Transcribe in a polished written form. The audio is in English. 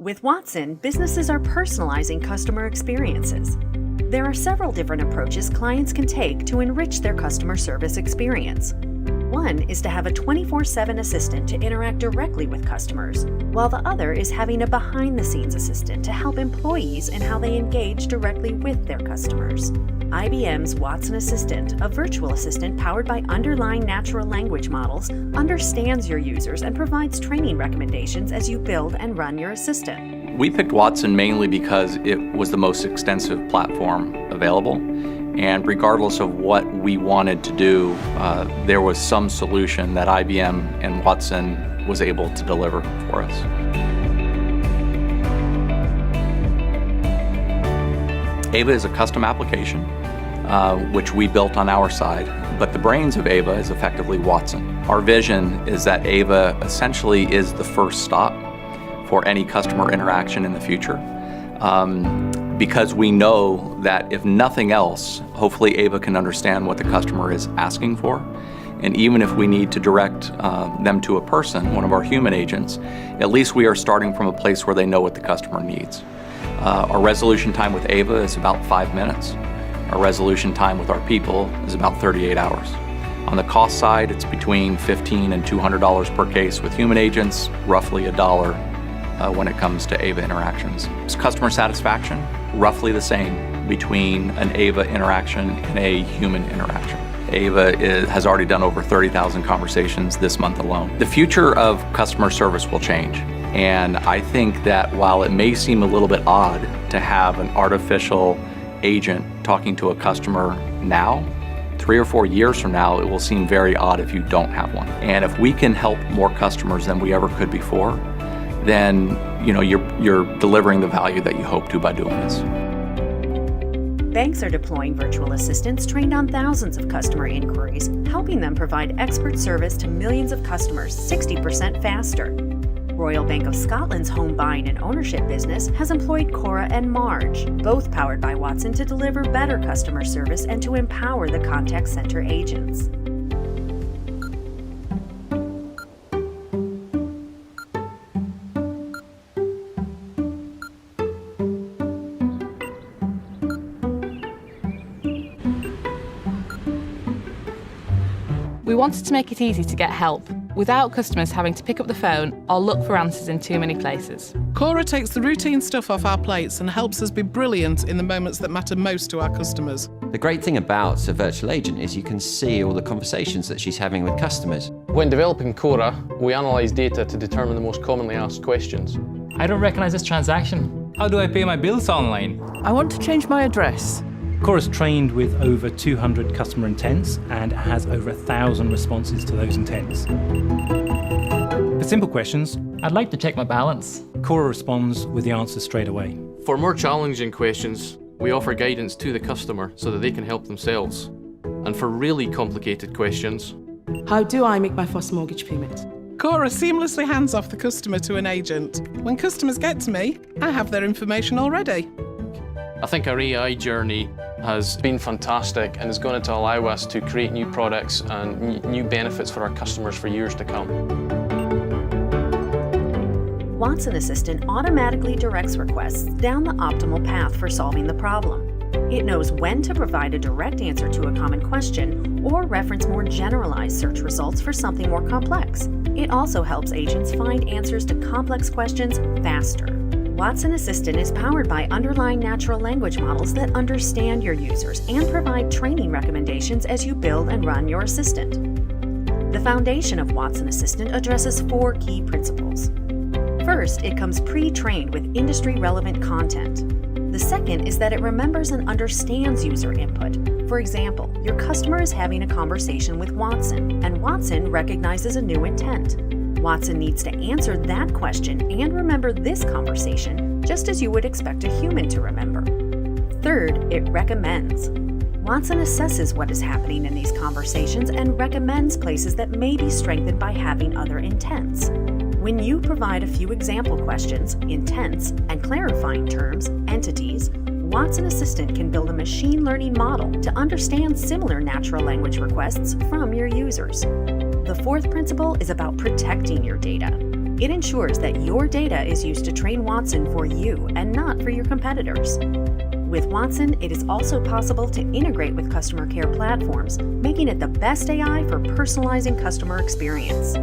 With Watson, businesses are personalizing customer experiences. There are several different approaches clients can take to enrich their customer service experience. One is to have a 24/7 assistant to interact directly with customers, while the other is having a behind-the-scenes assistant to help employees in how they engage directly with their customers. IBM's Watson Assistant, a virtual assistant powered by underlying natural language models, understands your users and provides training recommendations as you build and run your assistant. We picked Watson mainly because it was the most extensive platform available. And regardless of what we wanted to do, there was some solution that IBM and Watson was able to deliver for us. Ava is a custom application, which we built on our side, but the brains of Ava is effectively Watson. Our vision is that Ava essentially is the first stop for any customer interaction in the future. Because we know that if nothing else, hopefully Ava can understand what the customer is asking for. And even if we need to direct them to a person, one of our human agents, at least we are starting from a place where they know what the customer needs. Our resolution time with Ava is about 5 minutes. Our resolution time with our people is about 38 hours. On the cost side, it's between $15 and $200 per case with human agents, roughly $1 when it comes to Ava interactions. Customer satisfaction, roughly the same between an Ava interaction and a human interaction. Ava has already done over 30,000 conversations this month alone. The future of customer service will change. And I think that while it may seem a little bit odd to have an artificial agent talking to a customer now, 3 or 4 years from now, it will seem very odd if you don't have one. And if we can help more customers than we ever could before, then you're delivering the value that you hope to by doing this. Banks are deploying virtual assistants trained on thousands of customer inquiries, helping them provide expert service to millions of customers 60% faster. Royal Bank of Scotland's home buying and ownership business has employed Cora and Marge, both powered by Watson to deliver better customer service and to empower the contact center agents. We wanted to make it easy to get help, without customers having to pick up the phone or look for answers in too many places. Cora takes the routine stuff off our plates and helps us be brilliant in the moments that matter most to our customers. The great thing about a virtual agent is you can see all the conversations that she's having with customers. When developing Cora, we analyse data to determine the most commonly asked questions. I don't recognise this transaction. How do I pay my bills online? I want to change my address. Cora's trained with over 200 customer intents and has over 1,000 responses to those intents. For simple questions, I'd like to check my balance. Cora responds with the answer straight away. For more challenging questions, we offer guidance to the customer so that they can help themselves. And for really complicated questions, how do I make my first mortgage payment? Cora seamlessly hands off the customer to an agent. When customers get to me, I have their information already. I think our AI journey has been fantastic and is going to allow us to create new products and new benefits for our customers for years to come. Watson Assistant automatically directs requests down the optimal path for solving the problem. It knows when to provide a direct answer to a common question or reference more generalized search results for something more complex. It also helps agents find answers to complex questions faster. Watson Assistant is powered by underlying natural language models that understand your users and provide training recommendations as you build and run your assistant. The foundation of Watson Assistant addresses 4 key principles. First, it comes pre-trained with industry-relevant content. The second is that it remembers and understands user input. For example, your customer is having a conversation with Watson, and Watson recognizes a new intent. Watson needs to answer that question and remember this conversation, just as you would expect a human to remember. Third, it recommends. Watson assesses what is happening in these conversations and recommends places that may be strengthened by having other intents. When you provide a few example questions, intents, and clarifying terms, entities, Watson Assistant can build a machine learning model to understand similar natural language requests from your users. The fourth principle is about protecting your data. It ensures that your data is used to train Watson for you and not for your competitors. With Watson, it is also possible to integrate with customer care platforms, making it the best AI for personalizing customer experience.